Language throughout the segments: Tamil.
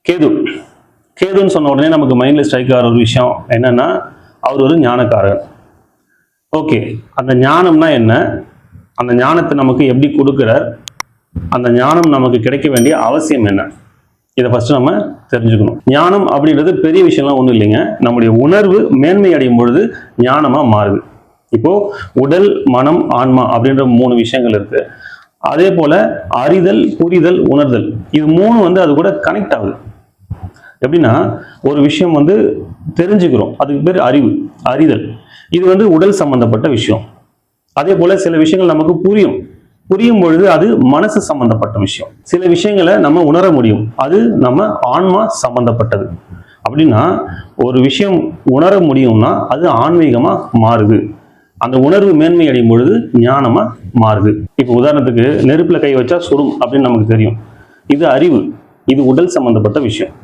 கேது கேதுன்னு சொன்ன உடனே நமக்கு மைண்ட்ல ஸ்ட்ரைக் ஆகிற ஒரு விஷயம் என்னன்னா, அவர் ஒரு ஞானக்காரர். ஓகே, அந்த ஞானம்னா என்ன, அந்த ஞானத்தை நமக்கு எப்படி கொடுக்கிறார், அந்த ஞானம் நமக்கு கிடைக்க வேண்டிய அவசியம் என்ன, இதை ஃபர்ஸ்ட் நம்ம தெரிஞ்சுக்கணும். ஞானம் அப்படின்றது பெரிய விஷயம்லாம் ஒன்றும் இல்லைங்க. நம்முடைய உணர்வு மேன்மை அடையும் பொழுது ஞானமா மாறுது. இப்போ உடல், மனம், ஆன்மா அப்படின்ற 3 விஷயங்கள் இருக்கு. அதே போல அறிதல், புரிதல், உணர்தல், இது 3 அது கூட கனெக்ட் ஆகுது. எப்படின்னா, ஒரு விஷயம் தெரிஞ்சுக்கிறோம், அதுக்கு பேர் அறிவு, அறிதல். இது உடல் சம்பந்தப்பட்ட விஷயம். அதே போல சில விஷயங்கள் நமக்கு புரியும் பொழுது அது மனசு சம்பந்தப்பட்ட விஷயம். சில விஷயங்களை நம்ம உணர முடியும், அது நம்ம ஆன்மா சம்பந்தப்பட்டது. அப்படின்னா ஒரு விஷயம் உணர முடியும்னா அது ஆன்மீகமா மாறுது. அந்த உணர்வு மேன்மை அடையும் பொழுது ஞானமா மாறுது. இப்போ உதாரணத்துக்கு, நெருப்புல கை வச்சா சுடும் அப்படின்னு நமக்கு தெரியும். இது அறிவு, இது உடல் சம்பந்தப்பட்ட விஷயம்.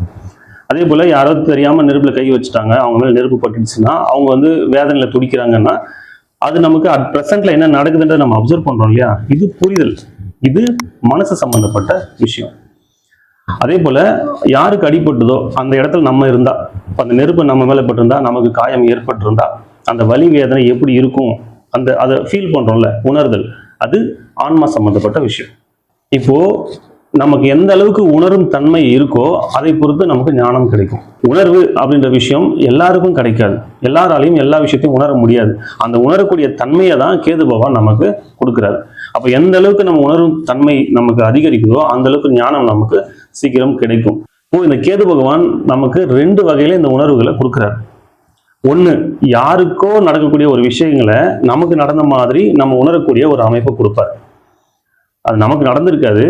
அதே போல யாராவது தெரியாம நெருப்புல கை வச்சுட்டாங்க, அவங்க மேல நெருப்பு பட்டுடுச்சுன்னா அவங்க வேதனையில துடிக்கிறாங்கன்னா, அது நமக்கு அட் பிரசன்ட்ல என்ன நடக்குதுன்றதை நம்ம அப்சர்வ் பண்றோம் இல்லையா, இது புரிதல், இது மனசு சம்பந்தப்பட்ட விஷயம். அதே போல யாருக்கு அடிபட்டதோ அந்த இடத்துல நம்ம இருந்தா, அந்த நெருப்பு நம்ம மேல பட்டிருந்தா, நமக்கு காயம் ஏற்பட்டிருந்தா அந்த வலி வேதனை எப்படி இருக்கும், அதை ஃபீல் பண்றோம்ல, உணர்தல், அது ஆன்மா சம்பந்தப்பட்ட விஷயம். இப்போ நமக்கு எந்த அளவுக்கு உணரும் தன்மை இருக்கோ அதை பொறுத்து நமக்கு ஞானம் கிடைக்கும். உணர்வு அப்படின்ற விஷயம் எல்லாருக்கும் கிடைக்காது, எல்லாராலையும் எல்லா விஷயத்தையும் உணர முடியாது. அந்த உணரக்கூடிய தன்மையை தான் கேது பகவான் நமக்கு கொடுக்கிறாரு. அப்ப எந்த அளவுக்கு நம்ம உணரும் தன்மை நமக்கு அதிகரிக்குதோ அந்த அளவுக்கு ஞானம் நமக்கு சீக்கிரம் கிடைக்கும். இப்போ இந்த கேது பகவான் நமக்கு 2 வகையில இந்த உணர்வுகளை கொடுக்கிறார். ஒண்ணு, யாருக்கோ நடக்கக்கூடிய ஒரு விஷயங்களை நமக்கு நடந்த மாதிரி நம்ம உணரக்கூடிய ஒரு அமைப்பை கொடுப்பார். அது நமக்கு நடந்திருக்காது,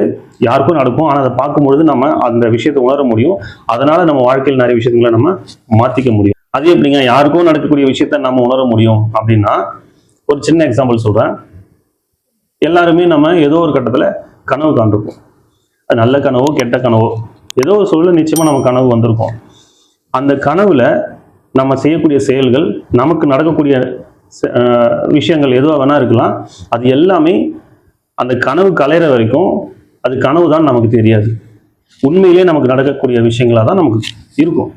யாருக்கும் நடக்கும். ஆனால் அதை பார்க்கும்பொழுது நம்ம அந்த விஷயத்தை உணர முடியும். அதனால நம்ம வாழ்க்கையில் நிறைய விஷயங்களை நம்ம மாற்றிக்க முடியும். அது எப்படிங்க யாருக்கும் நடக்கக்கூடிய விஷயத்த நம்ம உணர முடியும் அப்படின்னா, ஒரு சின்ன எக்ஸாம்பிள் சொல்கிறேன். எல்லாருமே நம்ம ஏதோ ஒரு கட்டத்தில் கனவு காண்டிருப்போம். அது நல்ல கனவோ கெட்ட கனவோ, ஏதோ ஒரு சூழல நிச்சயமாக நம்ம கனவு வந்திருக்கோம். அந்த கனவுல நம்ம செய்யக்கூடிய செயல்கள், நமக்கு நடக்கக்கூடிய விஷயங்கள் எதுவாக வேணா இருக்கலாம். அது எல்லாமே அந்த கனவு கலையிற வரைக்கும் அது கனவு தான் நமக்கு தெரியாது. உண்மையிலே நமக்கு நடக்கக்கூடிய விஷயங்களா தான் நமக்கு இருக்கும்.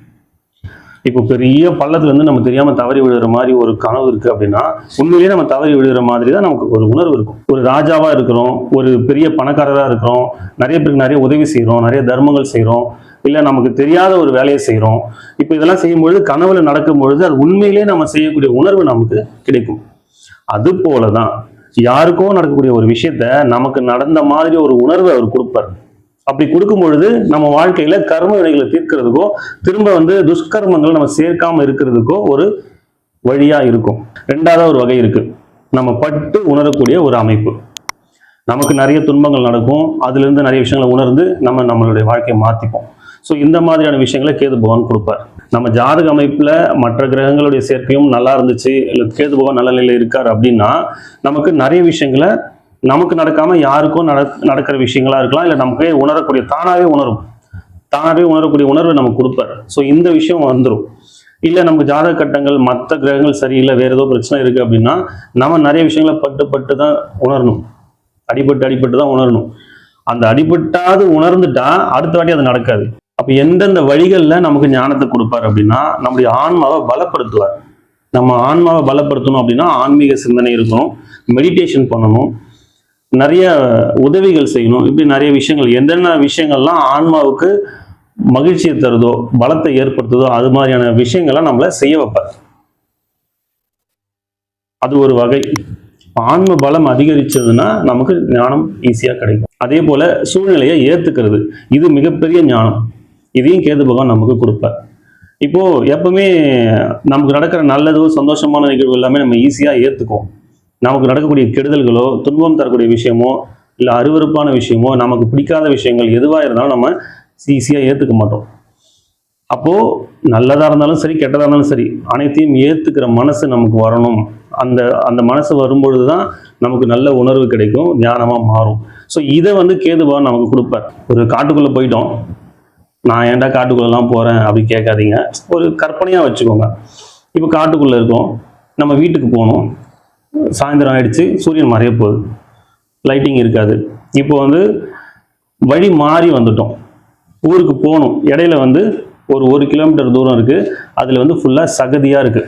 இப்போ பெரிய பள்ளத்துல இருந்து நம்ம தெரியாம தவறி விழுற மாதிரி ஒரு கனவு இருக்கு அப்படின்னா, உண்மையிலேயே நம்ம தவறி விழுகிற மாதிரி தான் நமக்கு ஒரு உணர்வு இருக்கும். ஒரு ராஜாவா இருக்கிறோம், ஒரு பெரிய பணக்காரரா இருக்கிறோம், நிறைய பேருக்கு நிறைய உதவி செய்யறோம், நிறைய தர்மங்கள் செய்யறோம், இல்ல நமக்கு தெரியாத ஒரு வேலையை செய்யறோம். இப்போ இதெல்லாம் செய்யும்பொழுது, கனவுல நடக்கும் பொழுது அது உண்மையிலேயே நம்ம செய்யக்கூடிய உணர்வு நமக்கு கிடைக்கும். அது போலதான் யாருக்கோ நடக்கக்கூடிய ஒரு விஷயத்த நமக்கு நடந்த மாதிரி ஒரு உணர்வை அவர் கொடுப்பார். அப்படி கொடுக்கும் பொழுது நம்ம வாழ்க்கையில கர்ம வினைகளை தீர்க்கிறதுக்கோ, திரும்ப துஷ்கர்மங்கள் நம்ம சேர்க்காம இருக்கிறதுக்கோ ஒரு வழியா இருக்கும். 2வது ஒரு வகை இருக்கு, நம்ம பட்டு உணரக்கூடிய ஒரு அமைப்பு. நமக்கு நிறைய துன்பங்கள் நடக்கும், அதுல இருந்து நிறைய விஷயங்களை உணர்ந்து நம்மளுடைய வாழ்க்கையை மாத்திப்போம். ஸோ இந்த மாதிரியான விஷயங்களை கேது பகவான் கொடுப்பார். நம்ம ஜாதக அமைப்புல மற்ற கிரகங்களுடைய சேர்க்கையும் நல்லா இருந்துச்சு, இல்லை கேது பகவான் நல்ல நிலையில் இருக்கார் அப்படின்னா, நமக்கு நிறைய விஷயங்களை நமக்கு நடக்காம யாருக்கும் நடக்கிற விஷயங்களா இருக்கலாம், இல்லை நமக்கு உணரக்கூடிய தானாகவே உணரக்கூடிய உணர்வை நமக்கு கொடுப்பார். ஸோ இந்த விஷயம் வந்துடும். இல்லை நமக்கு ஜாதக கட்டங்கள் மற்ற கிரகங்கள் சரியில்லை, வேற ஏதோ பிரச்சனை இருக்கு அப்படின்னா, நம்ம நிறைய விஷயங்களை பட்டு தான் உணரணும், அடிபட்டு தான் உணரணும். அந்த அடிபட்டாது உணர்ந்துட்டா அடுத்த வாட்டி அது நடக்காது. அப்ப எந்தெந்த வழிகள்ல நமக்கு ஞானத்தை கொடுப்பார் அப்படின்னா, நம்முடைய ஆன்மாவை பலப்படுத்துவார். நம்ம ஆன்மாவை பலப்படுத்தணும் அப்படின்னா ஆன்மீக சிந்தனை இருக்கணும், மெடிடேஷன் பண்ணணும், நிறைய உதவிகள் செய்யணும். இப்படி நிறைய விஷயங்கள், என்னென்ன விஷயங்கள்லாம் ஆன்மாவுக்கு மகிழ்ச்சியை தருதோ, பலத்தை ஏற்படுத்துதோ, அது மாதிரியான விஷயங்களை நம்மளை செய்ய வைப்பார். அது ஒரு வகை. ஆன்ம பலம் அதிகரிச்சதுன்னா நமக்கு ஞானம் ஈஸியா கிடைக்கும். அதே போல சூழ்நிலையை ஏத்துக்கிறது, இது மிகப்பெரிய ஞானம். இதையும் கேது பகவான் நமக்கு கொடுப்பார். இப்போ எப்பவுமே நமக்கு நடக்கிற நல்லதோ சந்தோஷமான நிகழ்வு எல்லாமே நம்ம ஈஸியா ஏத்துக்குவோம். நமக்கு நடக்கக்கூடிய கெடுதல்களோ, துன்பம் தரக்கூடிய விஷயமோ, இல்லை அருவருப்பான விஷயமோ, நமக்கு பிடிக்காத விஷயங்கள் எதுவாக இருந்தாலும் நம்ம ஈஸியா ஏத்துக்க மாட்டோம். அப்போ நல்லதா இருந்தாலும் சரி, கெட்டதா இருந்தாலும் சரி, அனைத்தையும் ஏத்துக்கிற மனசு நமக்கு வரணும். அந்த மனசு வரும்பொழுதுதான் நமக்கு நல்ல உணர்வு கிடைக்கும், ஞானமா மாறும். ஸோ இதை கேது பகவான் நமக்கு கொடுப்பார். ஒரு காட்டுக்குள்ள போயிட்டோம், நான் ஏன்டா காட்டுக்குள்ளெல்லாம் போறேன் அப்படி கேட்காதீங்க. ஒரு கற்பனையா வச்சுக்கோங்க. இப்போ காட்டுக்குள்ள இருக்கோம், நம்ம வீட்டுக்கு போகணும், சாயந்தரம் ஆயிடுச்சு, சூரியன் மறைய போகுது, லைட்டிங் இருக்காது. இப்போ வழி மாறி வந்துட்டோம். ஊருக்கு போகணும். இடையில வந்து ஒரு 1 கிலோமீட்டர் தூரம் இருக்கு. அதுல வந்து ஃபுல்லா சகதியா இருக்கு.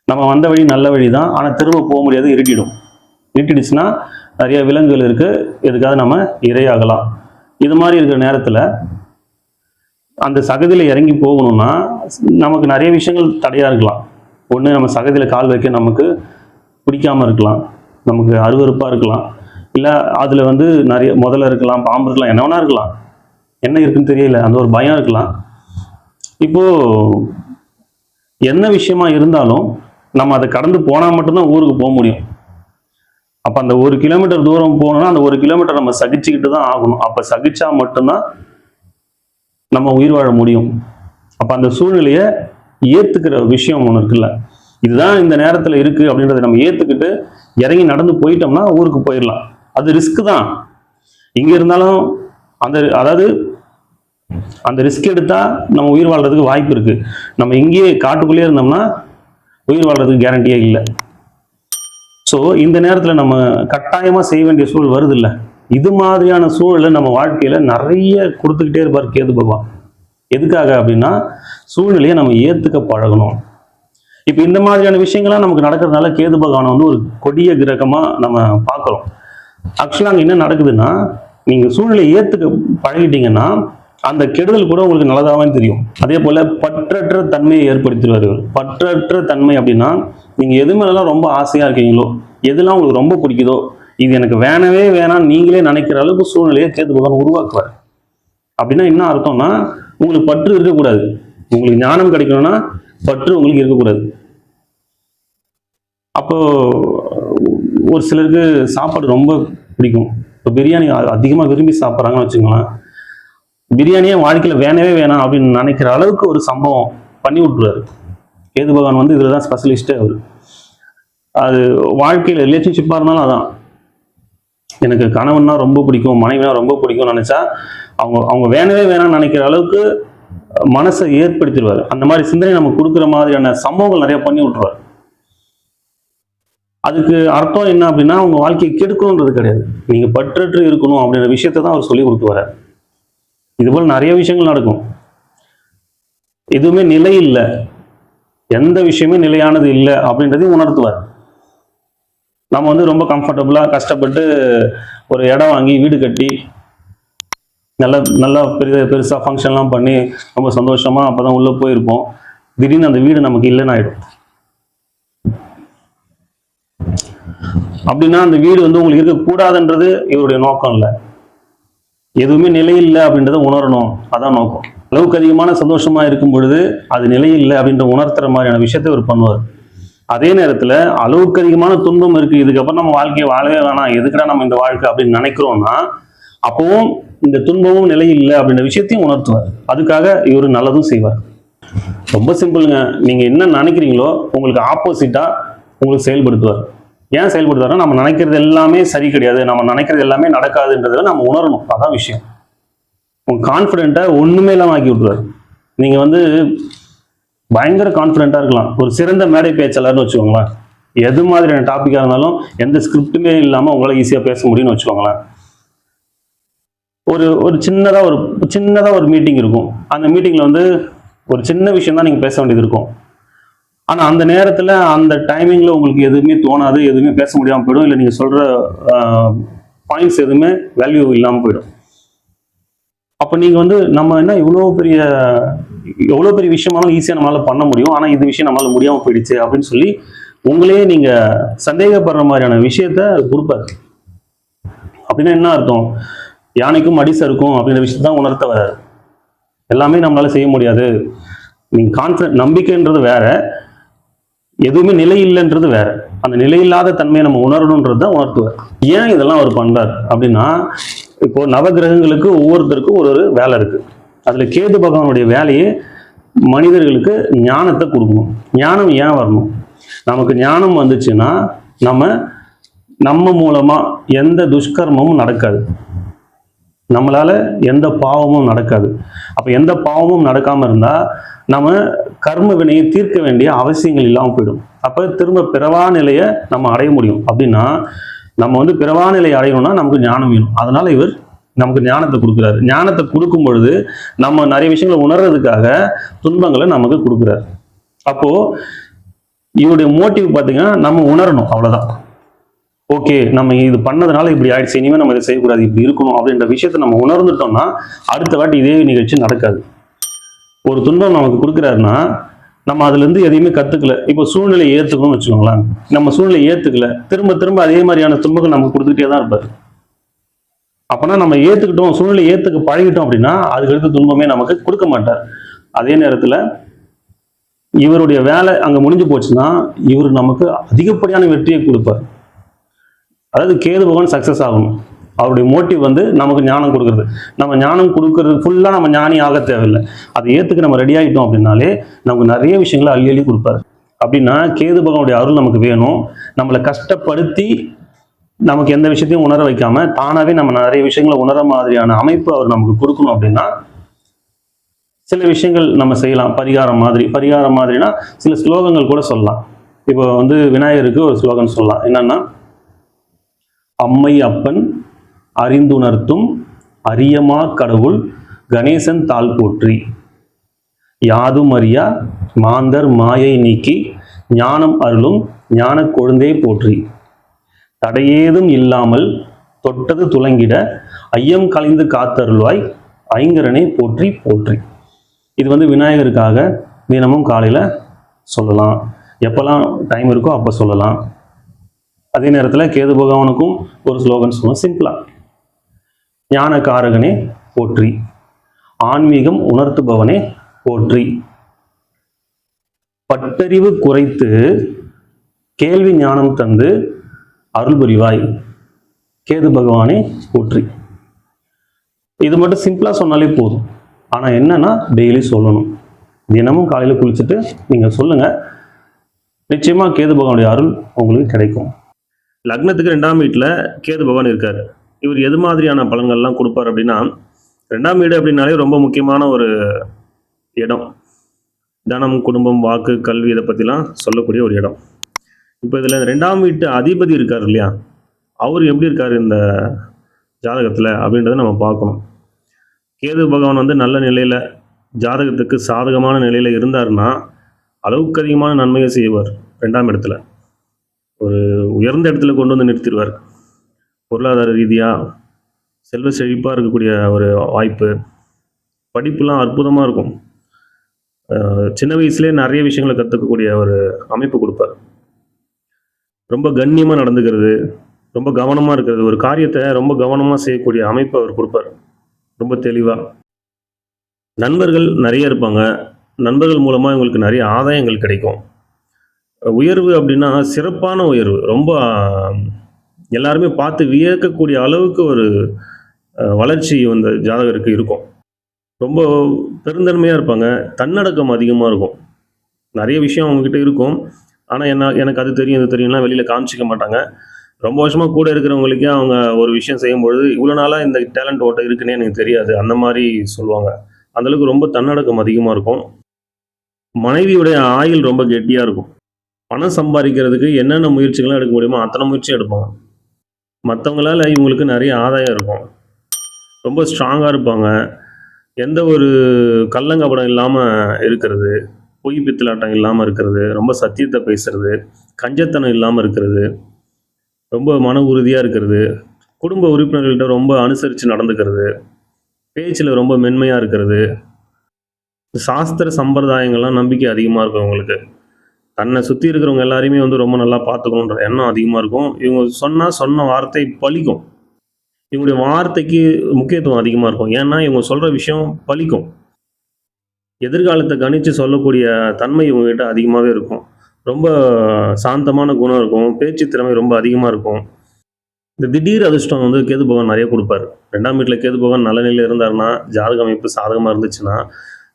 நம்ம வந்த வழி நல்ல வழி தான், ஆனா திரும்ப போக முடியாது, இருட்டிடும். இருட்டிடுச்சுன்னா நிறைய விலங்குகள் இருக்கு, எதுக்காக நம்ம இரையாகலாம். இது மாதிரி இருக்கிற நேரத்துல அந்த சகதியில இறங்கி போகணும்னா நமக்கு நிறைய விஷயங்கள் தடையா இருக்கலாம். ஒண்ணு, நம்ம சகதியில கால் வைக்க நமக்கு பிடிக்காம இருக்கலாம், நமக்கு அருவருப்பா இருக்கலாம், இல்ல அதுல வந்து நிறைய முதல்ல இருக்கலாம், பாம்பு இருக்கலாம், என்ன வேணா இருக்கலாம், என்ன இருக்குன்னு தெரியல, அந்த ஒரு பயம் இருக்கலாம். இப்போ என்ன விஷயமா இருந்தாலும் நம்ம அதை கடந்து போனா மட்டும்தான் ஊருக்கு போக முடியும். அப்ப அந்த 1 கிலோமீட்டர் தூரம் போகணும்னா அந்த 1 கிலோமீட்டர் நம்ம சகிச்சுக்கிட்டு தான் ஆகணும். அப்ப சகிச்சா மட்டும்தான் நம்ம உயிர் வாழ முடியும். அப்ப அந்த சூழ்நிலையை ஏத்துக்கிற விஷயம் ஒண்ணு இருக்குல்ல, இதுதான் இந்த நேரத்துல இருக்கு அப்படின்றத நம்ம ஏத்துக்கிட்டு இறங்கி நடந்து போயிட்டோம்னா ஊருக்கு போயிடலாம். அது ரிஸ்க் தான். இங்க இருந்தாலும் அதாவது அந்த ரிஸ்க் எடுத்தா நம்ம உயிர் வாழ்றதுக்கு வாய்ப்பு இருக்கு. நம்ம இங்கேயே காட்டுக்குள்ளேயே இருந்தோம்னா உயிர் வாழ்றதுக்கு கேரண்டியே இல்லை. ஸோ இந்த நேரத்துல நம்ம கட்டாயமா செய்ய வேண்டிய சூழல் வருது இல்ல, இது மாதிரியான சூழலை நம்ம வாழ்க்கையில நிறைய கொடுத்துக்கிட்டே இருப்பார் கேது பகவான். எதுக்காக அப்படின்னா சூழ்நிலையை நம்ம ஏத்துக்க பழகணும். இப்ப இந்த மாதிரியான விஷயங்கள்லாம் நமக்கு நடக்கிறதுனால கேது பகவானை வந்து ஒரு கொடிய கிரகமா நம்ம பார்க்கிறோம். ஆக்சுவலா அங்க என்ன நடக்குதுன்னா, நீங்க சூழ்நிலையை ஏத்துக்க பழகிட்டீங்கன்னா அந்த கெடுதல் கூட உங்களுக்கு நல்லதாவே தெரியும். அதே போல பற்றற்ற தன்மையை ஏற்படுத்திடுவார் இவர். பற்றற்ற தன்மை அப்படின்னா, நீங்க எது மேலாம் ரொம்ப ஆசையா இருக்கீங்களோ, எதெல்லாம் உங்களுக்கு ரொம்ப பிடிக்குதோ, இது எனக்கு வேணவே வேணாம் நீங்களே நினைக்கிற அளவுக்கு சூழ்நிலையை கேது பகவான் உருவாக்குவார். அப்படின்னா என்ன அர்த்தம்னா, உங்களுக்கு பற்று இருக்கக்கூடாது. உங்களுக்கு ஞானம் கிடைக்கணும்னா பற்று உங்களுக்கு இருக்கக்கூடாது. அப்போ ஒரு சிலருக்கு சாப்பாடு ரொம்ப பிடிக்கும். இப்போ பிரியாணி அதிகமா விரும்பி சாப்பிட்றாங்கன்னு வச்சுக்கோங்களேன். பிரியாணியே வாழ்க்கையில வேணவே வேணாம் அப்படின்னு நினைக்கிற அளவுக்கு ஒரு சம்பவம் பண்ணி விட்டுருவாரு. கேது பகவான் வந்து இதுலதான் ஸ்பெஷலிஸ்டே அவரு. அது வாழ்க்கையில ரிலேஷன்ஷிப்பா இருந்தாலும் அதான். எனக்கு கணவன்னா ரொம்ப பிடிக்கும், மனைவினா ரொம்ப பிடிக்கும்னு நினைச்சா அவங்க அவங்க வேணவே வேணாம்னு நினைக்கிற அளவுக்கு மனசை ஏற்படுத்திடுவாரு. அந்த மாதிரி சிந்தனை நம்ம கொடுக்குற மாதிரியான சம்பவங்கள் நிறைய பண்ணி விட்டுருவாரு. அதுக்கு அர்த்தம் என்ன அப்படின்னா, அவங்க வாழ்க்கையை கெடுக்கணுன்றது கிடையாது. நீங்க பற்றற்று இருக்கணும் அப்படின்ற விஷயத்தை தான் அவர் சொல்லி கொடுத்து வர்றார். இது போல நிறைய விஷயங்கள் நடக்கும். எதுவுமே நிலை இல்லை, எந்த விஷயமே நிலையானது இல்லை அப்படின்றதையும் உணர்த்துவார். நம்ம வந்து ரொம்ப கம்ஃபர்டபுளா கஷ்டப்பட்டு ஒரு இடம் வாங்கி வீடு கட்டி நல்லா பெருசா ஃபங்க்ஷன்லாம் பண்ணி ரொம்ப சந்தோஷமா அப்பதான் உள்ள போயிருப்போம். திடீர்னு அந்த வீடு நமக்கு இல்லைன்னு ஆயிடும். அப்படின்னா அந்த வீடு வந்து உங்களுக்கு இருக்கக்கூடாதுன்றது இவருடைய நோக்கம் இல்லை. எதுவுமே நிலை இல்லை அப்படின்றத உணரணும், அதான் நோக்கம். அளவுக்கு அதிகமான சந்தோஷமா இருக்கும் பொழுது அது நிலை இல்லை அப்படின்ற உணர்த்துற மாதிரியான விஷயத்தை இவர் பண்ணுவார். அதே நேரத்துல அளவுக்கு அதிகமான துன்பம் இருக்கு, இதுக்கப்புறம் நம்ம வாழ்க்கையை வாழவே வேணாம், எதுக்குடா நம்ம இந்த வாழ்க்கை அப்படின்னு நினைக்கிறோம்னா அப்பவும் இந்த துன்பமும் நிலை இல்லை அப்படின்ற விஷயத்தையும் உணர்த்துவார். அதுக்காக இவர் நல்லதும் செய்வார். ரொம்ப சிம்பிளுங்க. நீங்க என்ன நினைக்கிறீங்களோ உங்களுக்கு ஆப்போசிட்டா உங்களுக்கு செயல்படுத்துவார். ஏன் செயல்படுத்துவார்னா, நம்ம நினைக்கிறது எல்லாமே சரி கிடையாது, நம்ம நினைக்கிறது எல்லாமே நடக்காதுன்றதை நம்ம உணரணும். அதான் விஷயம். உங்க கான்ஃபிடென்ட்டை ஒண்ணுமே இல்லாம ஆக்கி விட்டுருவார். நீங்க வந்து பயங்கர கான்ஃபிடென்ட்டா இருக்கலாம், ஒரு சிறந்த மேடை பேச்சாளர்னு வச்சுக்கோங்களேன். எது மாதிரியான டாபிக்கா இருந்தாலும் எந்த ஸ்கிரிப்டுமே இல்லாம உங்களால ஈஸியா பேச முடியும்னு வச்சுக்கோங்களேன். ஒரு சின்னதா ஒரு மீட்டிங் இருக்கும். அந்த மீட்டிங்ல வந்து ஒரு சின்ன விஷயம் தான் நீங்க பேச வேண்டியது இருக்கும். ஆனா அந்த நேரத்துல அந்த டைமிங்ல உங்களுக்கு எதுவுமே தோணாது, எதுவுமே பேச முடியாம போயிடும், இல்லை நீங்க சொல்ற பாயிண்ட்ஸ் எதுவுமே வேல்யூ இல்லாம போயிடும். அப்ப நீங்க வந்து நம்ம என்ன எவ்வளவு பெரிய விஷயமானாலும் ஈஸியா நம்மளால பண்ண முடியும், ஆனா இந்த விஷயம் நம்மளால முடியாம போயிடுச்சு அப்படின்னு சொல்லி உங்களையே நீங்க சந்தேகப்படுற மாதிரியான விஷயத்த கொடுப்பாரு. அப்படின்னா என்ன அர்த்தம்? யானைக்கும் அடிசருக்கும் அப்படின்ற விஷயத்தான் உணர்த்த வர்றாரு. எல்லாமே நம்மளால செய்ய முடியாது, நீங்க கான்ஃபிடன்ட் நம்பிக்கைன்றது வேற, எதுவுமே நிலை இல்லைன்றது வேற. அந்த நிலையில்லாத தன்மையை நம்ம உணரணுன்றது தான் உணர்த்துவார். ஏன் இதெல்லாம் அவர் பண்றார் அப்படின்னா, இப்போ நவகிரகங்களுக்கு ஒவ்வொருத்தருக்கும் ஒரு வேலை இருக்கு. அதுல கேது பகவானுடைய வேலையே மனிதர்களுக்கு ஞானத்தை கொடுக்கணும். ஞானம் ஏன் வரணும்? நமக்கு ஞானம் வந்துச்சுன்னா நம்ம மூலமா எந்த துஷ்கர்மமும் நடக்காது, நம்மளால எந்த பாவமும் நடக்காது. அப்ப எந்த பாவமும் நடக்காம இருந்தா நம்ம கர்ம வினையை தீர்க்க வேண்டிய அவசியங்கள் இல்லாமல் போயிடும். அப்ப திரும்ப பிறவா நிலையை நம்ம அடைய முடியும். அப்படின்னா நம்ம வந்து பிறவா நிலையை அடையணும்னா நமக்கு ஞானம் வேணும். அதனால இவர் நமக்கு ஞானத்தை கொடுக்குறாரு. ஞானத்தை கொடுக்கும் பொழுது நம்ம நிறைய விஷயங்களை உணர்றதுக்காக துன்பங்களை நமக்கு கொடுக்குறாரு. அப்போ இவருடைய மோட்டிவ் பார்த்தீங்கன்னா நம்ம உணரணும், அவ்வளவுதான். ஓகே, நம்ம இது பண்ணதுனால இப்படி ஆயிடுச்சு, இனிமேல் நம்ம இதை செய்யக்கூடாது, இப்படி இருக்கணும் அப்படின்ற விஷயத்த நம்ம உணர்ந்துட்டோம்னா அடுத்த வாட்டி இதே நிகழ்ச்சி நடக்காது. ஒரு துன்பம் நமக்கு கொடுக்குறாருன்னா நம்ம அதுல இருந்து எதையுமே கத்துக்கல. இப்போ சூழ்நிலையை ஏத்துக்கணும்னு வச்சுக்கோங்களேன். நம்ம சூழ்நிலையை ஏத்துக்கல, திரும்ப திரும்ப அதே மாதிரியான துன்பங்கள் நமக்கு கொடுத்துக்கிட்டே தான் இருப்பாரு. அப்பனா நம்ம ஏத்துக்கிட்டோம், சூழ்நிலை ஏத்துக்க பழகிட்டோம் அப்படின்னா அதுக்கடுத்து துன்பமே நமக்கு கொடுக்க மாட்டார். அதே நேரத்துல இவருடைய வேலை அங்க முடிஞ்சு போச்சுன்னா இவர் நமக்கு அதிகப்படியான வெற்றியை கொடுப்பார். அதாவது கேது பகவான் சக்சஸ் ஆகணும். அவருடைய மோட்டிவ் வந்து நமக்கு ஞானம் கொடுக்குறது. நம்ம ஞானம் கொடுக்கறது ஃபுல்லா நம்ம ஞானி ஆக தேவையில்லை. அதை ஏத்துக்கு நம்ம ரெடி ஆகிட்டோம் அப்படின்னாலே நமக்கு நிறைய விஷயங்களை அள்ளி அள்ளி கொடுப்பாரு. அப்படின்னா கேது பகவானுடைய அருள் நமக்கு வேணும். நம்மளை கஷ்டப்படுத்தி நமக்கு எந்த விஷயத்தையும் உணர வைக்காம தானாவே நம்ம நிறைய விஷயங்களை உணர மாதிரியான அமைப்பு அவர் நமக்கு கொடுக்கணும். அப்படின்னா சில விஷயங்கள் நம்ம செய்யலாம். பரிகாரம் மாதிரினா சில ஸ்லோகங்கள் கூட சொல்லலாம். இப்போ வந்து விநாயகருக்கு ஒரு ஸ்லோகன் சொல்லலாம். என்னன்னா, அம்மை அப்பன் அறிந்துணர்த்தும் அரியமா கடவுள் கணேசன் தாள் போற்றி, யாதும் அறியா மாந்தர் மாயை நீக்கி ஞானம் அருளும் ஞான கொழுந்தே போற்றி, தடையேதும் இல்லாமல் தொட்டது துலங்கிட ஐயம் கலைந்து காத்தருள்வாய் ஐங்கரனே போற்றி போற்றி. இது வந்து விநாயகருக்காக தினமும் காலையில சொல்லலாம். எப்பெல்லாம் டைம் இருக்கோ அப்போ சொல்லலாம். அதே நேரத்தில் கேது பகவானுக்கும் ஒரு ஸ்லோகன் சொல்லணும், சிம்பிளா. ஞான காரகனே போற்றி, ஆன்மீகம் உணர்த்துபவனே போற்றி, பட்டறிவு குறைத்து கேள்வி ஞானம் தந்து அருள் புரிவாய் கேது பகவானே போற்றி. இது மட்டும் சிம்பிளா சொன்னாலே போதும். ஆனா என்னன்னா டெய்லி சொல்லணும். தினமும் காலையில குளிச்சுட்டு நீங்க சொல்லுங்க, நிச்சயமா கேது பகவானுடைய அருள் உங்களுக்கு கிடைக்கும். லக்னத்துக்கு 2ஆம் வீட்டுல கேது பகவான் இருக்காரு. இவர் எது மாதிரியான பலன்கள்லாம் கொடுப்பார் அப்படின்னா, 2ஆம் வீடு அப்படின்னாலே ரொம்ப முக்கியமான ஒரு இடம். தனம், குடும்பம், வாக்கு, கல்வி இதை பற்றிலாம் சொல்லக்கூடிய ஒரு இடம். இப்போ இதில் 2ஆம் வீட்டு அதிபதி இருக்கார் இல்லையா, அவர் எப்படி இருக்கார் இந்த ஜாதகத்தில் அப்படின்றத நம்ம பார்க்கணும். கேது பகவான் வந்து நல்ல நிலையில் ஜாதகத்துக்கு சாதகமான நிலையில் இருந்தாருன்னா அளவுக்கு அதிகமான நன்மையை செய்வார். 2ஆம் இடத்துல ஒரு உயர்ந்த இடத்துல கொண்டு வந்து நிறுத்திடுவார். பொருளாதார ரீதியாக செல்வ செழிப்பாக இருக்கக்கூடிய ஒரு வாய்ப்பு, படிப்புலாம் அற்புதமாக இருக்கும். சின்ன வயசுலேயே நிறைய விஷயங்களை கற்றுக்கக்கூடிய ஒரு அமைப்பு கொடுப்பார். ரொம்ப கண்ணியமாக நடந்துக்கிறது, ரொம்ப கவனமாக இருக்கிறது, ஒரு காரியத்தை ரொம்ப கவனமாக செய்யக்கூடிய அமைப்பை அவர் கொடுப்பார், ரொம்ப தெளிவாக. நண்பர்கள் நிறைய இருப்பாங்க. நண்பர்கள் மூலமாக இவங்களுக்கு நிறைய ஆதாயங்கள் கிடைக்கும். உயர்வு அப்படின்னா சிறப்பான உயர்வு, ரொம்ப எல்லாருமே பார்த்து வியக்கக்கூடிய அளவுக்கு ஒரு வளர்ச்சி அந்த ஜாதகருக்கு இருக்கும். ரொம்ப பெருந்தன்மையாக இருப்பாங்க. தன்னடக்கம் அதிகமாக இருக்கும். நிறைய விஷயம் அவங்கக்கிட்ட இருக்கும். ஆனால் எனக்கு அது தெரியும் இது தெரியும்லாம் வெளியில் காமிச்சிக்க மாட்டாங்க. ரொம்ப வருஷமாக கூட இருக்கிறவங்களுக்கே அவங்க ஒரு விஷயம் செய்யும்பொழுது இவ்வளோ நாளாக இந்த டேலண்ட் ஓட்ட இருக்குன்னே எனக்கு தெரியாது அந்த மாதிரி சொல்லுவாங்க. அந்தளவுக்கு ரொம்ப தன்னடக்கம் அதிகமாக இருக்கும். மனைவியுடைய ஆயுள் ரொம்ப கெட்டியாக இருக்கும். பணம் சம்பாதிக்கிறதுக்கு என்னென்ன முயற்சிகள்லாம் எடுக்க முடியுமோ அத்தனை முயற்சியும் எடுப்பாங்க. மற்றவங்களால இவங்களுக்கு நிறைய ஆதாயம் இருக்கும். ரொம்ப ஸ்ட்ராங்காக இருப்பாங்க. எந்த ஒரு கள்ளங்கபடம் இல்லாமல் இருக்கிறது, பொய் பித்தலாட்டம் இல்லாமல் இருக்கிறது, ரொம்ப சத்தியத்தை பேசுறது, கஞ்சத்தனம் இல்லாமல் இருக்கிறது, ரொம்ப மன உறுதியாக இருக்கிறது, குடும்ப உறுப்பினர்கள்ட்ட ரொம்ப அனுசரித்து நடந்துக்கிறது, பேச்சில் ரொம்ப மென்மையாக இருக்கிறது, சாஸ்திர சம்பிரதாயங்கள்லாம் நம்பிக்கை அதிகமாக இருக்கும் அவங்களுக்கு. தன்னை சுற்றி இருக்கிறவங்க எல்லாரையுமே வந்து ரொம்ப நல்லா பார்த்துக்கணுன்ற எண்ணம் அதிகமாக இருக்கும். இவங்க சொன்ன வார்த்தை பலிக்கும். இவங்களுடைய வார்த்தைக்கு முக்கியத்துவம் அதிகமாக இருக்கும். ஏன்னா இவங்க சொல்கிற விஷயம் பலிக்கும். எதிர்காலத்தை கணித்து சொல்லக்கூடிய தன்மை இவங்ககிட்ட அதிகமாகவே இருக்கும். ரொம்ப சாந்தமான குணம் இருக்கும். பேச்சு திறமை ரொம்ப அதிகமாக இருக்கும். இந்த திடீர் அதிர்ஷ்டம் வந்து கேது பகவான் நிறைய கொடுப்பார். 2ஆம் வீட்டில் கேது பகவான் நல்ல நிலையில் இருந்தாருன்னா, ஜாதக அமைப்பு சாதகமாக இருந்துச்சுன்னா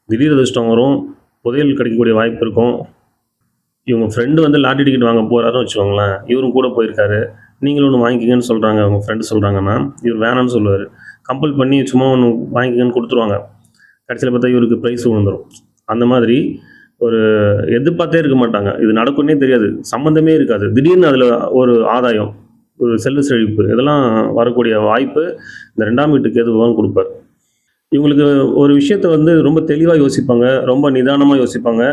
திடீர் அதிர்ஷ்டம் வரும். புதையல் கிடைக்கக்கூடிய வாய்ப்பு இருக்கும். இவங்க ஃப்ரெண்டு வந்து லாட்டரி டிக்கெட் வாங்க போகிறாருன்னு வச்சுக்கோங்களேன், இவரும் கூட போயிருக்காரு. நீங்களும் ஒன்று வாங்கிக்கிங்கன்னு சொல்கிறாங்க, அவங்க ஃப்ரெண்டு சொல்கிறாங்கன்னா இவர் வேணான்னு சொல்லுவார். கம்பல் பண்ணி சும்மா ஒன்று வாங்கிக்கங்கன்னு கொடுத்துருவாங்க. கடைசியில் பார்த்தா இவருக்கு ப்ரைஸ் விழுந்துடும். அந்த மாதிரி ஒரு எதிர்பார்த்தே இருக்க மாட்டாங்க. இது நடக்கும்னே தெரியாது, சம்மந்தமே இருக்காது. திடீர்னு அதில் ஒரு ஆதாயம், ஒரு செல்வ செழிப்பு இதெல்லாம் வரக்கூடிய வாய்ப்பு இந்த 2ஆம் வீட்டு கேது பகவான் கொடுப்பார். இவங்களுக்கு ஒரு விஷயத்த வந்து ரொம்ப தெளிவாக யோசிப்பாங்க, ரொம்ப நிதானமாக யோசிப்பாங்க.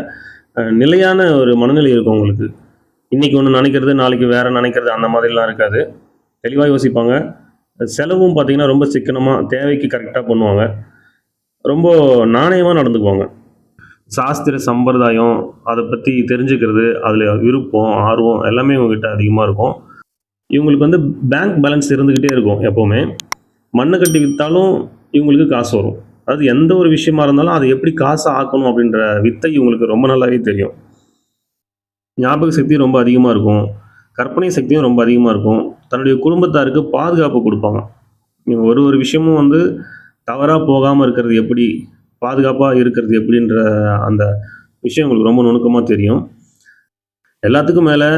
நிலையான ஒரு மனநிலை இருக்கும் உங்களுக்கு. இன்னைக்கு ஒன்று நினைக்கிறது, நாளைக்கு வேற நினைக்கிறது அந்த மாதிரிலாம் இருக்காது. தெளிவாக யோசிப்பாங்க. செலவும் பார்த்தீங்கன்னா ரொம்ப சிக்கனமாக தேவைக்கு கரெக்டாக பண்ணுவாங்க. ரொம்ப நாணயமாக நடந்துக்குவாங்க. சாஸ்திர சம்பிரதாயம் அதை பற்றி தெரிஞ்சுக்கிறது, அதில் விருப்பம், ஆர்வம் எல்லாமே இவங்ககிட்ட அதிகமாக இருக்கும். இவங்களுக்கு வந்து பேங்க் பேலன்ஸ் இருந்துக்கிட்டே இருக்கும் எப்போவுமே. மண்ணை கட்டி விற்றாலும் இவங்களுக்கு காசு வரும். அதாவது எந்த ஒரு விஷயமா இருந்தாலும் அதை எப்படி காசை ஆக்கணும் அப்படின்ற வித்தை இவங்களுக்கு ரொம்ப நல்லாவே தெரியும். ஞாபக சக்தி ரொம்ப அதிகமாக இருக்கும். கற்பனை சக்தியும் ரொம்ப அதிகமாக இருக்கும். தன்னுடைய குடும்பத்தாருக்கு பாதுகாப்பு கொடுப்பாங்க. இவங்க ஒரு ஒரு விஷயமும் வந்து தவறாக போகாமல் இருக்கிறது எப்படி, பாதுகாப்பாக இருக்கிறது எப்படின்ற அந்த விஷயம் உங்களுக்கு ரொம்ப நுணுக்கமாக தெரியும். எல்லாத்துக்கும் மேலே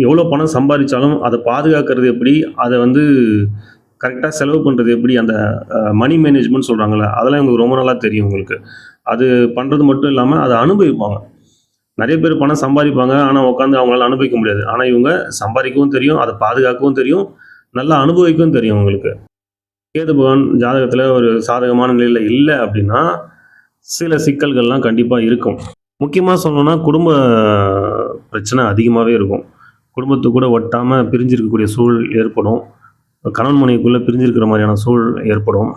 எவ்வளோ பணம் சம்பாதிச்சாலும் அதை பாதுகாக்கிறது எப்படி, அதை வந்து கரெக்டாக செலவு பண்ணுறது எப்படி, அந்த மணி மேனேஜ்மெண்ட் சொல்கிறாங்கள்ல, அதெல்லாம் இவங்களுக்கு ரொம்ப நல்லா தெரியும் உங்களுக்கு. அது பண்ணுறது மட்டும் இல்லாமல் அதை அனுபவிப்பாங்க. நிறைய பேர் பணம் சம்பாதிப்பாங்க, ஆனால் உட்காந்து அவங்களால அனுபவிக்க முடியாது. ஆனால் இவங்க சம்பாதிக்கவும் தெரியும், அதை பாதுகாக்கவும் தெரியும், நல்லா அனுபவிக்கவும் தெரியும் அவங்களுக்கு. கேது பகவான் ஜாதகத்தில் ஒரு சாதகமான நிலையில் இல்லை அப்படின்னா சில சிக்கல்கள்லாம் கண்டிப்பாக இருக்கும். முக்கியமாக சொல்லணும்னா குடும்ப பிரச்சனை அதிகமாகவே இருக்கும். குடும்பத்து கூட ஒட்டாமல் பிரிஞ்சிருக்கக்கூடிய சூழல் ஏற்படும். கணவன் மனைவிக்குள்ளே பிரிஞ்சிருக்கிற மாதிரியான சூழல் ஏற்படும்.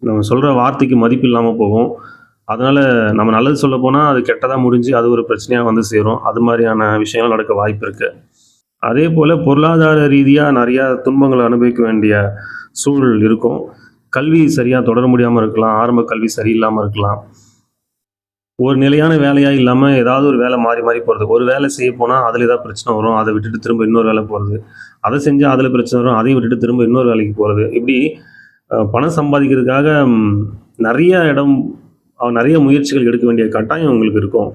நம்ம சொல்கிற வார்த்தைக்கு மதிப்பு இல்லாமல் போகும். அதனால் நம்ம நல்லது சொல்ல போனால் அது கெட்டதாக முடிஞ்சு அது ஒரு பிரச்சனையாக வந்து சேரும். அது மாதிரியான விஷயங்கள் நடக்க வாய்ப்பு இருக்குது. அதே போல் பொருளாதார ரீதியாக நிறையா துன்பங்களை அனுபவிக்க வேண்டிய சூழல் இருக்கும். கல்வி சரியாக தொடர முடியாமல் இருக்கலாம், ஆரம்ப கல்வி சரியில்லாமல் இருக்கலாம். ஒரு நிலையான வேலையாக இல்லாமல் ஏதாவது ஒரு வேலை மாறி மாறி போகிறது. ஒரு வேலை செய்ய போனால் அதில் ஏதாவது பிரச்சனை வரும், அதை விட்டுட்டு திரும்ப இன்னொரு வேலை போகிறது. அதை செஞ்சால் அதில் பிரச்சனை வரும், அதையும் விட்டுட்டு திரும்ப இன்னொரு வேலைக்கு போகிறது. இப்படி பணம் சம்பாதிக்கிறதுக்காக நிறைய முயற்சிகள் எடுக்க வேண்டிய கட்டாயம் இவங்களுக்கு இருக்கும்.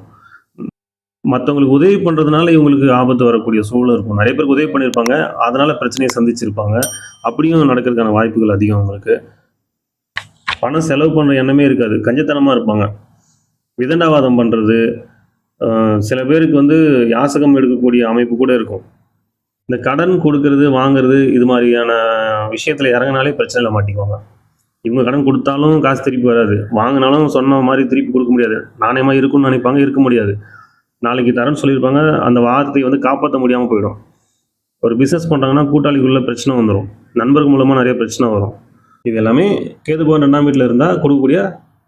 மற்றவங்களுக்கு உதவி பண்ணுறதுனால இவங்களுக்கு ஆபத்து வரக்கூடிய சூழல் இருக்கும். நிறைய பேருக்கு உதவி பண்ணியிருப்பாங்க, அதனால் பிரச்சனையை சந்திச்சிருப்பாங்க. அப்படியும் நடக்கிறதுக்கான வாய்ப்புகள் அதிகம் அவங்களுக்கு. பணம் செலவு பண்ணுற எண்ணமே இருக்காது, கஞ்சத்தனமாக இருப்பாங்க. விதண்டாவாதம் பண்ணுறது, சில பேருக்கு வந்து யாசகம் எடுக்கக்கூடிய அமைப்பு கூட இருக்கும். இந்த கடன் கொடுக்கறது, வாங்குறது இது மாதிரியான விஷயத்தில் இறங்கினாலே பிரச்சனையில் மாட்டிக்குவாங்க. இவங்க கடன் கொடுத்தாலும் காசு திருப்பி வராது, வாங்கினாலும் சொன்ன மாதிரி திருப்பி கொடுக்க முடியாது. நாணயமாக இருக்குன்னு நினைப்பாங்க, இருக்க முடியாது. நாளைக்கு தரேன்னு சொல்லியிருப்பாங்க, அந்த வார்த்தையை வந்து காப்பாற்ற முடியாமல் போயிடும். ஒரு பிஸ்னஸ் பண்ணுறாங்கன்னா கூட்டாளிக்குள்ளே பிரச்சனை வந்துடும், நண்பர்கள் மூலமாக நிறைய பிரச்சனை வரும். இது எல்லாமே கேது பகவான் 2ஆம் வீட்டில் இருந்தால் கொடுக்கக்கூடிய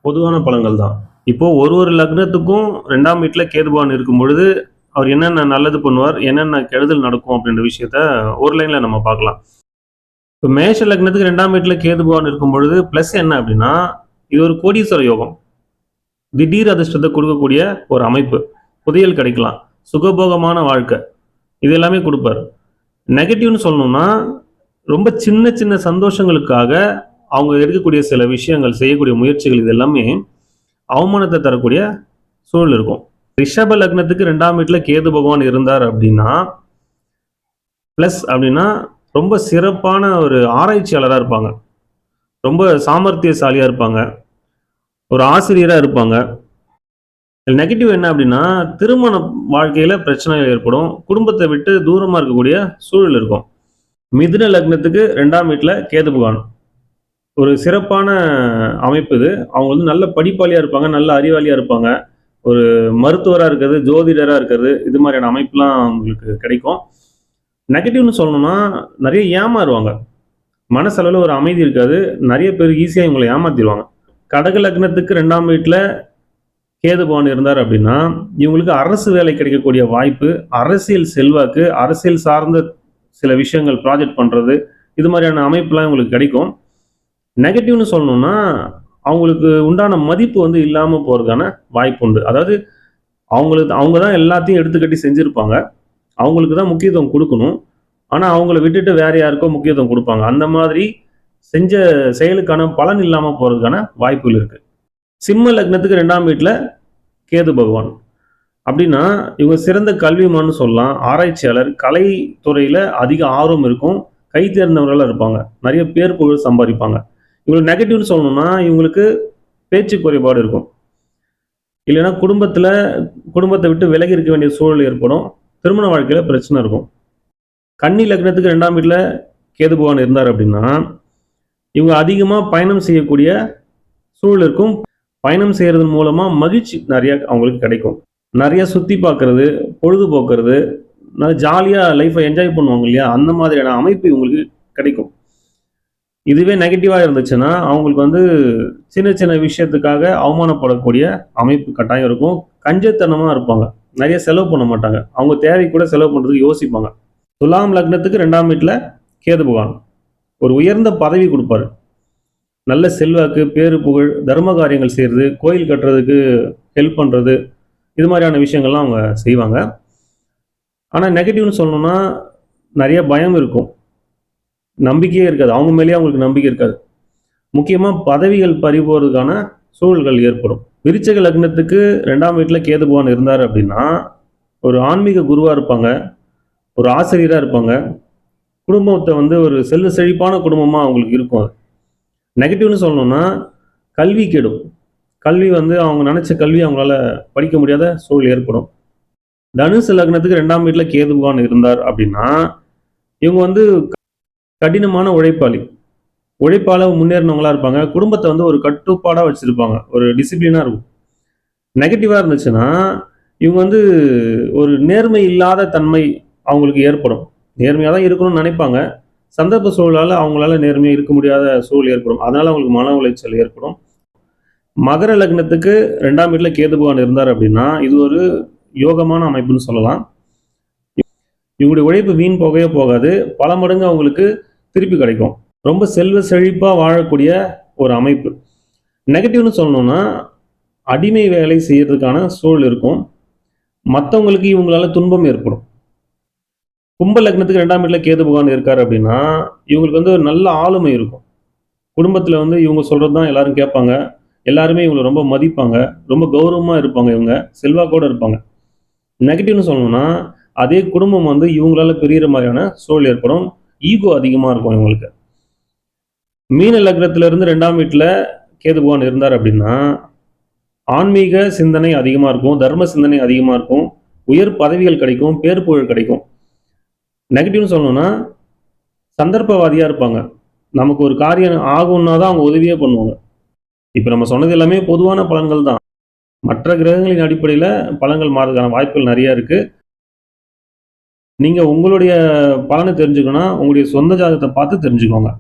பொதுவான பலன்கள் தான். இப்போது ஒரு லக்னத்துக்கும் 2ஆம் வீட்டில் கேது பகவான் இருக்கும் பொழுது அவர் என்னென்ன நல்லது பண்ணுவார், என்னென்ன கெடுதல் நடக்கும் அப்படின்ற விஷயத்த ஒரு லைனில் நம்ம பார்க்கலாம். இப்போ மேஷ லக்னத்துக்கு 2ஆம் வீட்டில் கேது பகவான் இருக்கும் பொழுது ப்ளஸ் என்ன அப்படின்னா, இது ஒரு கோடீஸ்வர யோகம். திடீர் அதிர்ஷ்டத்தை கொடுக்கக்கூடிய ஒரு அமைப்பு. புதையல் கிடைக்கலாம், சுகபோகமான வாழ்க்கை, இது எல்லாமே கொடுப்பார். நெகட்டிவ்னு சொல்லணும்னா ரொம்ப சின்ன சின்ன சந்தோஷங்களுக்காக அவங்க எடுக்கக்கூடிய சில விஷயங்கள், செய்யக்கூடிய முயற்சிகள் இது எல்லாமே அவமானத்தை தரக்கூடிய சூழல் இருக்கும். ரிஷப லக்னத்துக்கு 2ஆம் வீட்டில் கேது பகவான் இருந்தார் அப்படின்னா ப்ளஸ் அப்படின்னா ரொம்ப சிறப்பான ஒரு ஆராய்ச்சியாளராக இருப்பாங்க, ரொம்ப சாமர்த்தியசாலியாக இருப்பாங்க, ஒரு ஆசிரியராக இருப்பாங்க. நெகட்டிவ் என்ன அப்படின்னா திருமண வாழ்க்கையில் பிரச்சனைகள் ஏற்படும், குடும்பத்தை விட்டு தூரமாக இருக்கக்கூடிய சூழல் இருக்கும். மிதுன லக்னத்துக்கு 2ஆம் வீட்டில் கேது பகவான் ஒரு சிறப்பான அமைப்பு இது. அவங்க வந்து நல்ல படிப்பாளியாக இருப்பாங்க, நல்ல அறிவாளியாக இருப்பாங்க, ஒரு மருத்துவராக இருக்கிறது, ஜோதிடராக இருக்கிறது, இது மாதிரியான அமைப்புலாம் அவங்களுக்கு கிடைக்கும். நெகட்டிவ்னு சொல்லணும்னா நிறைய ஏமாறுவாங்க, மனசளவில் ஒரு அமைதி இருக்காது, நிறைய பேர் ஈஸியாக இவங்களை ஏமாற்றிடுவாங்க. கடக லக்னத்துக்கு 2ஆம் வீட்டில் கேது பகவான் இருந்தார் அப்படின்னா இவங்களுக்கு அரசு வேலை கிடைக்கக்கூடிய வாய்ப்பு, அரசியல் செல்வாக்கு, அரசியல் சார்ந்த சில விஷயங்கள் ப்ராஜெக்ட் பண்ணுறது, இது மாதிரியான அமைப்புலாம் இவங்களுக்கு கிடைக்கும். நெகட்டிவ்னு சொல்லணும்னா அவங்களுக்கு உண்டான மதிப்பு வந்து இல்லாமல் போகிறதுக்கான வாய்ப்பு உண்டு. அதாவது அவங்க தான் எல்லாத்தையும் எடுத்துக்கட்டி செஞ்சுருப்பாங்க, அவங்களுக்கு தான் முக்கியத்துவம் கொடுக்கணும், ஆனால் அவங்கள விட்டுட்டு வேற யாருக்கோ முக்கியத்துவம் கொடுப்பாங்க. அந்த மாதிரி செஞ்ச செயலுக்கான பலன் இல்லாமல் போகிறதுக்கான வாய்ப்புகள் இருக்குது. சிம்ம லக்னத்துக்கு 2ஆம் வீட்டில் கேது பகவான் அப்படின்னா இவங்க சிறந்த கல்விமான்னு சொல்லலாம், ஆராய்ச்சியாளர், கலைத்துறையில் அதிக ஆர்வம் இருக்கும், கை தேர்ந்தவர்களாக இருப்பாங்க, நிறைய பேர் புகழ் சம்பாதிப்பாங்க. இவங்களுக்கு நெகட்டிவ்னு சொல்லணும்னா இவங்களுக்கு பேச்சு குறைபாடு இருக்கும், இல்லைன்னா குடும்பத்தை விட்டு விலகி இருக்க வேண்டிய சூழல் ஏற்படும், திருமண வாழ்க்கையில் பிரச்சனை இருக்கும். கன்னி லக்னத்துக்கு 2ஆம் வீட்டில் கேது பகவான் இருந்தார் அப்படின்னா இவங்க அதிகமாக பயணம் செய்யக்கூடிய சூழல் இருக்கும். பயணம் செய்யறதன் மூலமா மகிழ்ச்சி நிறைய அவங்களுக்கு கிடைக்கும். நிறைய சுத்தி பார்க்கறது, பொழுதுபோக்குறது, நல்ல ஜாலியா லைஃப்பை என்ஜாய் பண்ணுவாங்க இல்லையா, அந்த மாதிரியான அமைப்பு இவங்களுக்கு கிடைக்கும். இதுவே நெகட்டிவா இருந்துச்சுன்னா அவங்களுக்கு வந்து சின்ன சின்ன விஷயத்துக்காக அவமானப்படக்கூடிய அமைப்பு கட்டாயம் இருக்கும். கஞ்சத்தனமா இருப்பாங்க. நிறைய செலவு பண்ண மாட்டாங்க. அவங்க தேவை கூட செலவு பண்றதுக்கு யோசிப்பாங்க. துலாம் லக்னத்துக்கு 2ஆம் வீட்டில் கேது பகவான் ஒரு உயர்ந்த பதவி கொடுப்பாரு. நல்ல செல்வாக்கு, பேரு புகழ், தர்ம காரியங்கள் செய்கிறது, கோயில் கட்டுறதுக்கு ஹெல்ப் பண்ணுறது, இது மாதிரியான விஷயங்கள்லாம் அவங்க செய்வாங்க. ஆனால் நெகட்டிவ்னு சொல்லணும்னா நிறைய பயம் இருக்கும், நம்பிக்கையே இருக்காது, அவங்க மேலேயே அவங்களுக்கு நம்பிக்கை இருக்காது. முக்கியமாக பதவிகள் பறிபோறதுக்கான சூழல்கள் ஏற்படும். விருச்சிக லக்னத்துக்கு 2ஆம் வீட்டில் கேது பகவான் இருந்தார் அப்படின்னா ஒரு ஆன்மீக குருவாக இருப்பாங்க, ஒரு ஆசிரியராக இருப்பாங்க. குடும்பத்தை வந்து ஒரு செல்வ செழிப்பான குடும்பமாக அவங்களுக்கு இருக்கும். அது நெகட்டிவ்னு சொல்லணும்னா கல்வி கெடும். கல்வி வந்து அவங்க நினச்ச கல்வி அவங்களால படிக்க முடியாத சூழல் ஏற்படும். தனுசு லக்னத்துக்கு 2ஆம் வீட்டில் கேது பகவான் இருந்தார் அப்படின்னா இவங்க வந்து கடினமான உழைப்பாளி, உழைப்பால முன்னேறினவங்களா இருப்பாங்க. குடும்பத்தை வந்து ஒரு கட்டுப்பாடாக வச்சிருப்பாங்க, ஒரு டிசிப்ளினாக இருக்கும். நெகட்டிவாக இருந்துச்சுன்னா இவங்க வந்து ஒரு நேர்மை இல்லாத தன்மை அவங்களுக்கு ஏற்படும். நேர்மையாக தான் இருக்கணும்னு நினைப்பாங்க, சந்தர்ப்ப சூழலால் அவங்களால நேர்மையாக இருக்க முடியாத சூழல் ஏற்படும். அதனால் அவங்களுக்கு மன உளைச்சல் ஏற்படும். மகர லக்னத்துக்கு 2ஆம் வீட்டில் கேது பகவான் இருந்தார் அப்படின்னா இது ஒரு யோகமான அமைப்புன்னு சொல்லலாம். இவங்களுடைய உழைப்பு வீண் போகவே போகாது, பல மடங்கு அவங்களுக்கு திருப்பி கிடைக்கும். ரொம்ப செல்வ செழிப்பாக வாழக்கூடிய ஒரு அமைப்பு. நெகட்டிவ்னு சொல்லணும்னா அடிமை வேலை செய்யறதுக்கான சூழல் இருக்கும். மற்றவங்களுக்கு இவங்களால துன்பம் ஏற்படும். கும்ப லக்னத்துக்கு 2ஆம் வீட்டில் கேது பகவான் இருக்கார் அப்படின்னா இவங்களுக்கு வந்து ஒரு நல்ல ஆளுமை இருக்கும். குடும்பத்தில் வந்து இவங்க சொல்கிறது தான் எல்லாரும் கேட்பாங்க. எல்லாருமே இவங்களை ரொம்ப மதிப்பாங்க, ரொம்ப கௌரவமாக இருப்பாங்க, இவங்க செல்வாக்கோடு இருப்பாங்க. நெகட்டிவ்னு சொல்லணும்னா அதே குடும்பம் வந்து இவங்களால பிரிகிற மாதிரியான சூழல் ஏற்படும். ஈகோ அதிகமாக இருக்கும் இவங்களுக்கு. மீன லக்னத்திலிருந்து 2ஆம் வீட்டில் கேது பகவான் இருந்தார் அப்படின்னா ஆன்மீக சிந்தனை அதிகமாக இருக்கும், தர்ம சிந்தனை அதிகமாக இருக்கும், உயர் பதவிகள் கிடைக்கும், பேர் புகழ் கிடைக்கும். நெகட்டிவ்னு சொல்லணும்னா சந்தர்ப்பவாதியாக இருப்பாங்க. நமக்கு ஒரு காரியம் ஆகும்னா தான் அவங்க உதவியே பண்ணுவாங்க. இப்போ நம்ம சொன்னது எல்லாமே பொதுவான பலன்கள் தான். மற்ற கிரகங்களின் அடிப்படையில் பலன்கள் மாறதுக்கான வாய்ப்புகள் நிறைய இருக்குது. நீங்கள் உங்களுடைய பலனை தெரிஞ்சுக்கணும்னா உங்களுடைய சொந்த ஜாதகத்தை பார்த்து தெரிஞ்சுக்கோங்க.